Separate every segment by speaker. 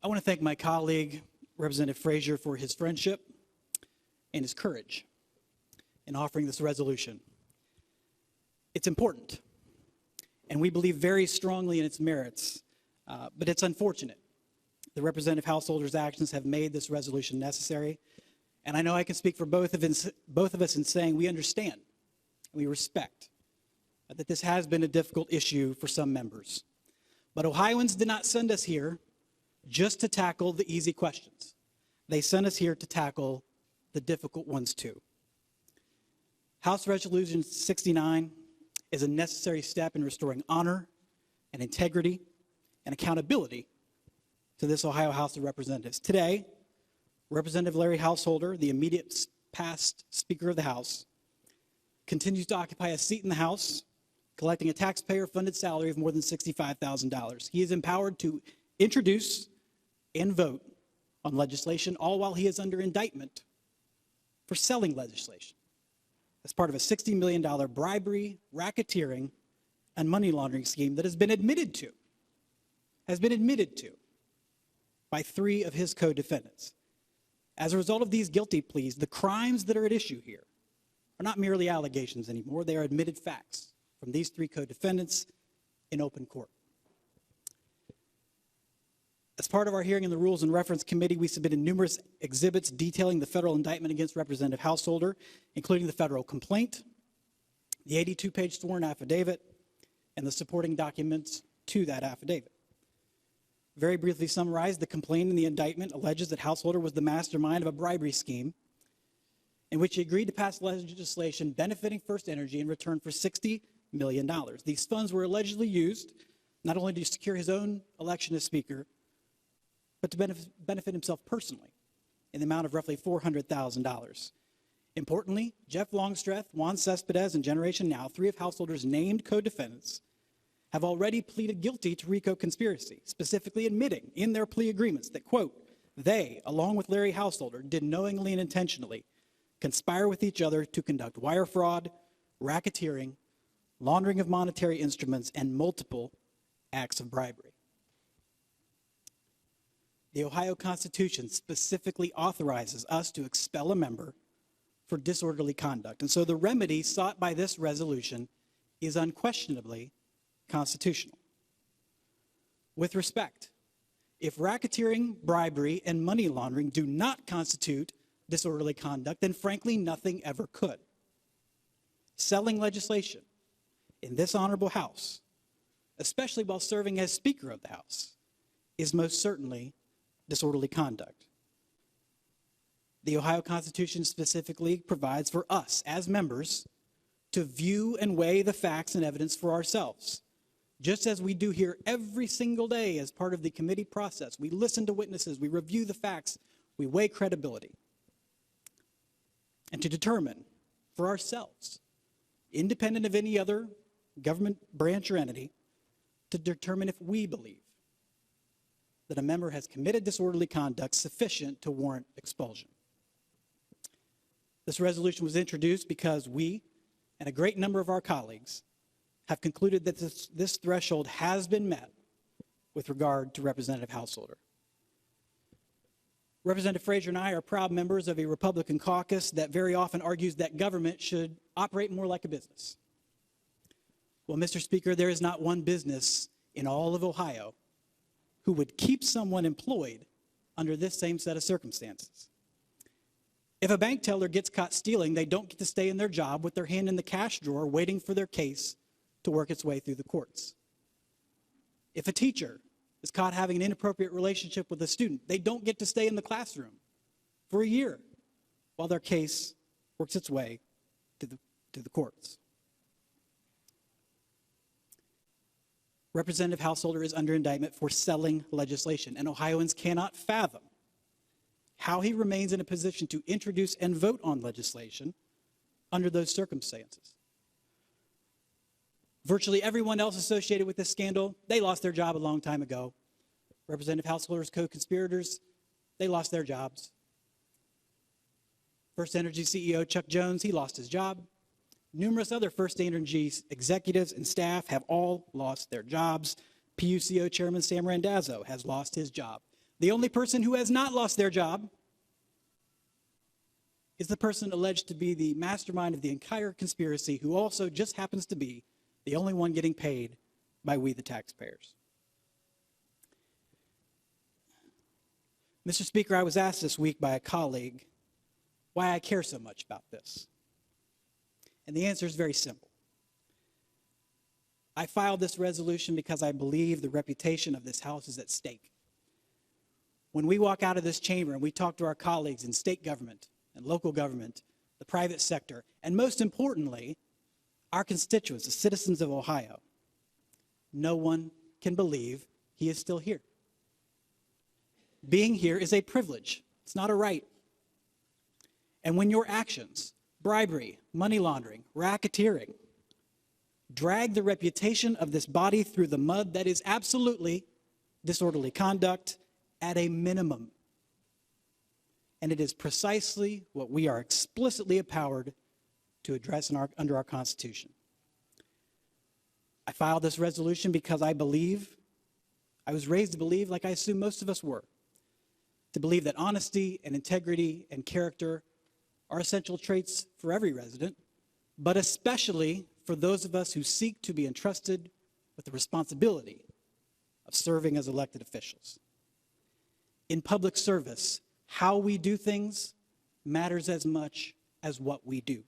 Speaker 1: I want to thank my colleague, Representative Fraizer, for his friendship and his courage in offering this resolution. It's important, and we believe very strongly in its merits, but it's unfortunate. The Representative Householder's actions have made this resolution necessary, and I know I can speak for both of us in saying we understand and we respect that this has been a difficult issue for some members. But Ohioans did not send us here just to tackle the easy questions. They sent us here to tackle the difficult ones too. House Resolution 69 is a necessary step in restoring honor and integrity and accountability to this Ohio House of Representatives. Today, Representative Larry Householder, the immediate past Speaker of the House, continues to occupy a seat in the House, collecting a taxpayer-funded salary of more than $65,000. He is empowered to introduce and vote on legislation, all while he is under indictment for selling legislation as part of a $60 million bribery, racketeering, and money laundering scheme that has been admitted to by 3 of his co-defendants. As a result of these guilty pleas, the crimes that are at issue here are not merely allegations anymore. They are admitted facts from these 3 co-defendants in open court. As part of our hearing in the Rules and Reference Committee, we submitted numerous exhibits detailing the federal indictment against Representative Householder, including the federal complaint, the 82-page sworn affidavit, and the supporting documents to that affidavit. Very briefly summarized, the complaint in the indictment alleges that Householder was the mastermind of a bribery scheme in which he agreed to pass legislation benefiting First Energy in return for $60 million. These funds were allegedly used not only to secure his own election as Speaker, but to benefit himself personally in the amount of roughly $400,000. Importantly, Jeff Longstreth, Juan Cespedes, and Generation Now, 3 of Householder's named co-defendants, have already pleaded guilty to RICO conspiracy, specifically admitting in their plea agreements that, quote, they, along with Larry Householder, did knowingly and intentionally conspire with each other to conduct wire fraud, racketeering, laundering of monetary instruments, and multiple acts of bribery. The Ohio Constitution specifically authorizes us to expel a member for disorderly conduct. And so the remedy sought by this resolution is unquestionably constitutional. With respect, if racketeering, bribery, and money laundering do not constitute disorderly conduct, then frankly, nothing ever could. Selling legislation in this honorable House, especially while serving as Speaker of the House, is most certainly disorderly conduct. The Ohio Constitution specifically provides for us as members to view and weigh the facts and evidence for ourselves, just as we do here every single day as part of the committee process. We listen to witnesses, we review the facts, we weigh credibility, and to determine for ourselves, independent of any other government branch or entity, to determine if we believe that a member has committed disorderly conduct sufficient to warrant expulsion. This resolution was introduced because we and a great number of our colleagues have concluded that this threshold has been met with regard to Representative Householder. Representative Fraizer and I are proud members of a Republican caucus that very often argues that government should operate more like a business. Well, Mr. Speaker, there is not one business in all of Ohio who would keep someone employed under this same set of circumstances. If a bank teller gets caught stealing, they don't get to stay in their job with their hand in the cash drawer waiting for their case to work its way through the courts. If a teacher is caught having an inappropriate relationship with a student, they don't get to stay in the classroom for a year while their case works its way to the courts. Representative Householder is under indictment for selling legislation, and Ohioans cannot fathom how he remains in a position to introduce and vote on legislation under those circumstances. Virtually everyone else associated with this scandal, they lost their job a long time ago. Representative Householder's co-conspirators, they lost their jobs. First Energy CEO Chuck Jones, he lost his job. Numerous other First Energy executives and staff have all lost their jobs. PUCO Chairman Sam Randazzo has lost his job. The only person who has not lost their job is the person alleged to be the mastermind of the entire conspiracy, who also just happens to be the only one getting paid by we the taxpayers. Mr. Speaker, I was asked this week by a colleague why I care so much about this. And the answer is very simple. I filed this resolution because I believe the reputation of this House is at stake. When we walk out of this chamber and we talk to our colleagues in state government and local government, the private sector, and most importantly, our constituents, the citizens of Ohio, no one can believe he is still here. Being here is a privilege. It's not a right. And when your actions, bribery, money laundering, racketeering, drag the reputation of this body through the mud, that is absolutely disorderly conduct at a minimum. And it is precisely what we are explicitly empowered to address under our Constitution. I filed this resolution because I was raised to believe, like I assume most of us were, to believe that honesty and integrity and character are essential traits for every resident, but especially for those of us who seek to be entrusted with the responsibility of serving as elected officials. In public service, how we do things matters as much as what we do.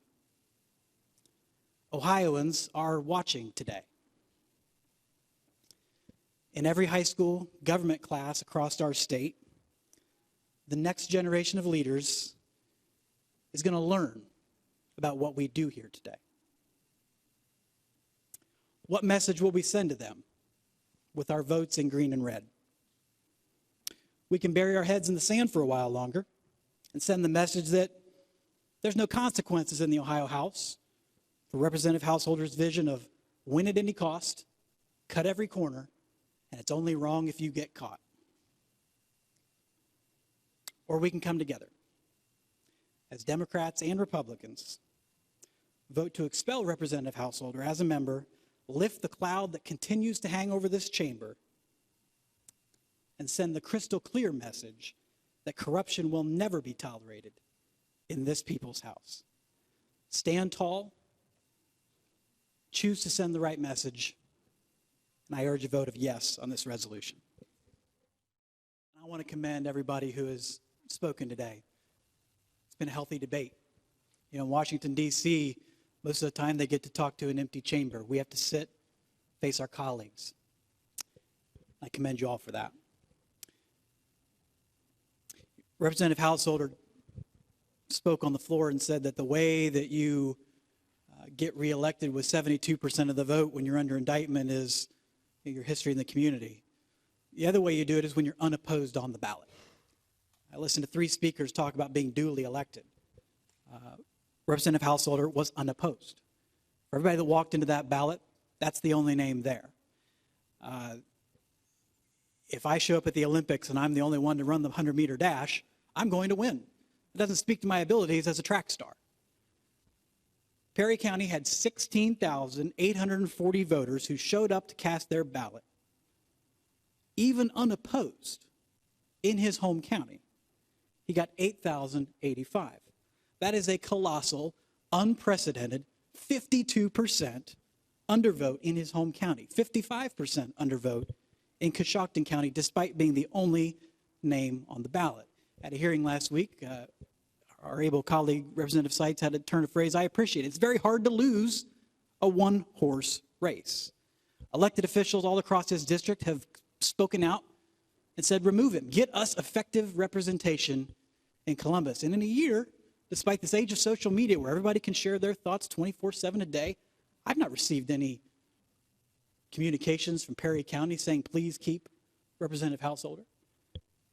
Speaker 1: Ohioans are watching today. In every high school government class across our state, the next generation of leaders is going to learn about what we do here today. What message will we send to them with our votes in green and red? We can bury our heads in the sand for a while longer and send the message that there's no consequences in the Ohio House for Representative Householder's vision of win at any cost, cut every corner, and it's only wrong if you get caught. Or we can come together as Democrats and Republicans, vote to expel Representative Householder as a member, lift the cloud that continues to hang over this chamber, and send the crystal clear message that corruption will never be tolerated in this people's house. Stand tall, choose to send the right message, and I urge a vote of yes on this resolution. I want to commend everybody who has spoken today. It's been a healthy debate. You know, in Washington, D.C., most of the time they get to talk to an empty chamber. We have to sit, face our colleagues. I commend you all for that. Representative Householder spoke on the floor and said that the way that you get reelected with 72% of the vote when you're under indictment is your history in the community. The other way you do it is when you're unopposed on the ballot. I listened to 3 speakers talk about being duly elected. Representative Householder was unopposed. For everybody that walked into that ballot, that's the only name there. If I show up at the Olympics and I'm the only one to run the 100-meter dash, I'm going to win. It doesn't speak to my abilities as a track star. Perry County had 16,840 voters who showed up to cast their ballot, even unopposed, in his home county. He got 8,085. That is a colossal, unprecedented 52% undervote in his home county, 55% undervote in Coshocton County, despite being the only name on the ballot. At a hearing last week, our able colleague, Representative Seitz, had a turn of phrase I appreciate. It's very hard to lose a one-horse race. Elected officials all across his district have spoken out and said, remove him. Get us effective representation in Columbus. And in a year, despite this age of social media where everybody can share their thoughts 24/7 a day, I've not received any communications from Perry County saying, please keep Representative Householder.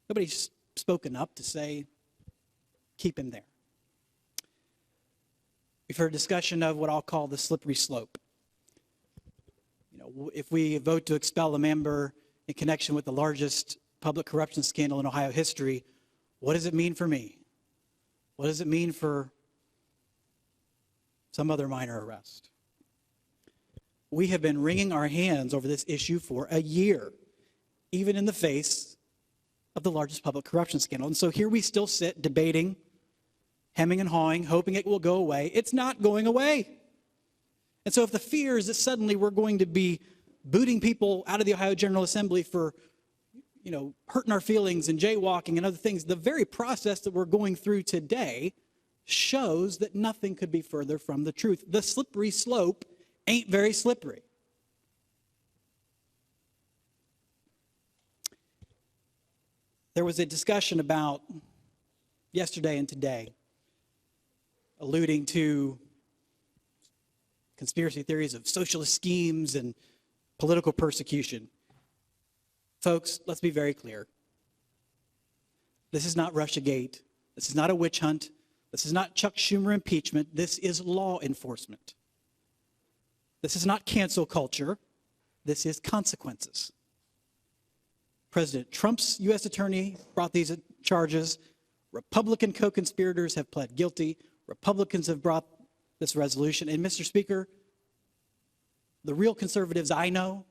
Speaker 1: Nobody's spoken up to say, keep him there. We've heard discussion of what I'll call the slippery slope. You know, if we vote to expel a member in connection with the largest public corruption scandal in Ohio history, what does it mean for me? What does it mean for some other minor arrest? We have been wringing our hands over this issue for a year, even in the face of the largest public corruption scandal. And so here we still sit debating, hemming and hawing, hoping it will go away. It's not going away. And so if the fear is that suddenly we're going to be booting people out of the Ohio General Assembly for, hurting our feelings and jaywalking and other things, the very process that we're going through today shows that nothing could be further from the truth. The slippery slope ain't very slippery. There was a discussion about yesterday and today alluding to conspiracy theories of socialist schemes and political persecution. Folks, let's be very clear. This is not Russiagate. This is not a witch hunt. This is not Chuck Schumer impeachment. This is law enforcement. This is not cancel culture. This is consequences. President Trump's U.S. attorney brought these charges. Republican co-conspirators have pled guilty. Republicans have brought this resolution. And Mr. Speaker, the real conservatives I know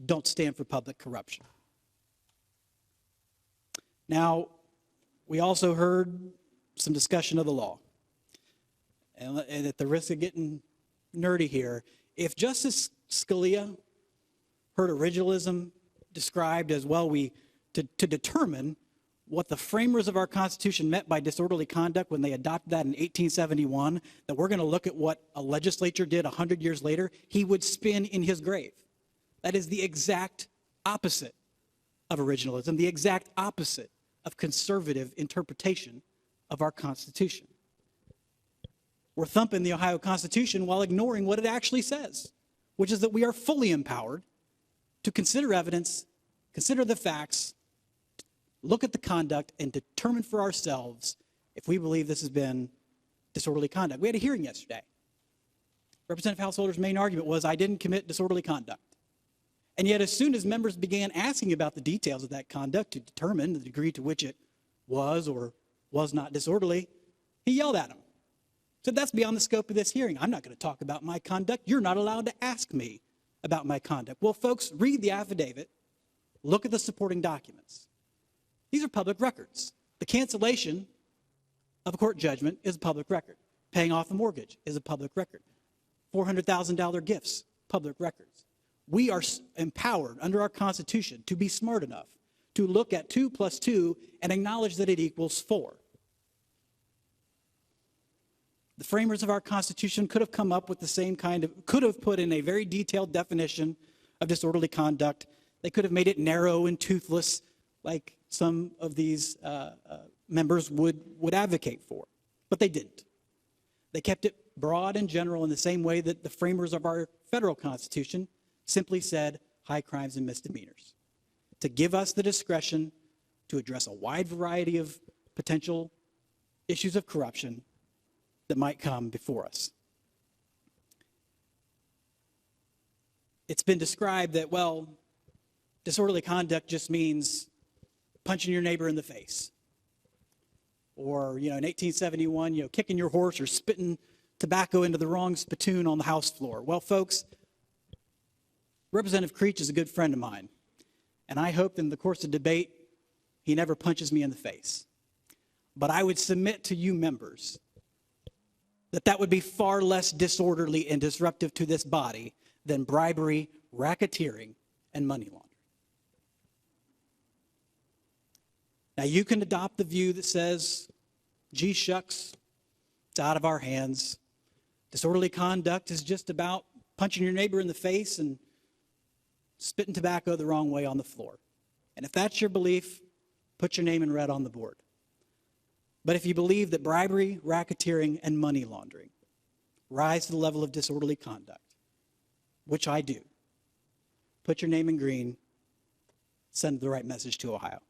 Speaker 1: don't stand for public corruption. Now, we also heard some discussion of the law. And at the risk of getting nerdy here, if Justice Scalia heard originalism described as, well, to determine what the framers of our Constitution meant by disorderly conduct when they adopted that in 1871, that we're going to look at what a legislature did 100 years later, he would spin in his grave. That is the exact opposite of originalism, the exact opposite of conservative interpretation of our Constitution. We're thumping the Ohio Constitution while ignoring what it actually says, which is that we are fully empowered to consider evidence, consider the facts, look at the conduct, and determine for ourselves if we believe this has been disorderly conduct. We had a hearing yesterday. Representative Householder's main argument was, I didn't commit disorderly conduct. And yet, as soon as members began asking about the details of that conduct to determine the degree to which it was or was not disorderly, he yelled at them. Said, that's beyond the scope of this hearing. I'm not going to talk about my conduct. You're not allowed to ask me about my conduct. Well, folks, read the affidavit. Look at the supporting documents. These are public records. The cancellation of a court judgment is a public record. Paying off a mortgage is a public record. $400,000 gifts, public records. We are empowered under our Constitution to be smart enough to look at 2 + 2 and acknowledge that it equals 4. The framers of our Constitution could have come up with the same could have put in a very detailed definition of disorderly conduct. They could have made it narrow and toothless, like some of these members would advocate for. But they didn't. They kept it broad and general in the same way that the framers of our federal Constitution simply said high crimes and misdemeanors, to give us the discretion to address a wide variety of potential issues of corruption that might come before us. It's been described that, well, disorderly conduct just means punching your neighbor in the face. Or, in 1871, kicking your horse or spitting tobacco into the wrong spittoon on the House floor. Well, folks, Representative Creech is a good friend of mine, and I hope that in the course of debate, he never punches me in the face. But I would submit to you members that would be far less disorderly and disruptive to this body than bribery, racketeering, and money laundering. Now, you can adopt the view that says, gee shucks, it's out of our hands. Disorderly conduct is just about punching your neighbor in the face and spitting tobacco the wrong way on the floor. And if that's your belief, put your name in red on the board. But if you believe that bribery, racketeering, and money laundering rise to the level of disorderly conduct, which I do, put your name in green, send the right message to Ohio.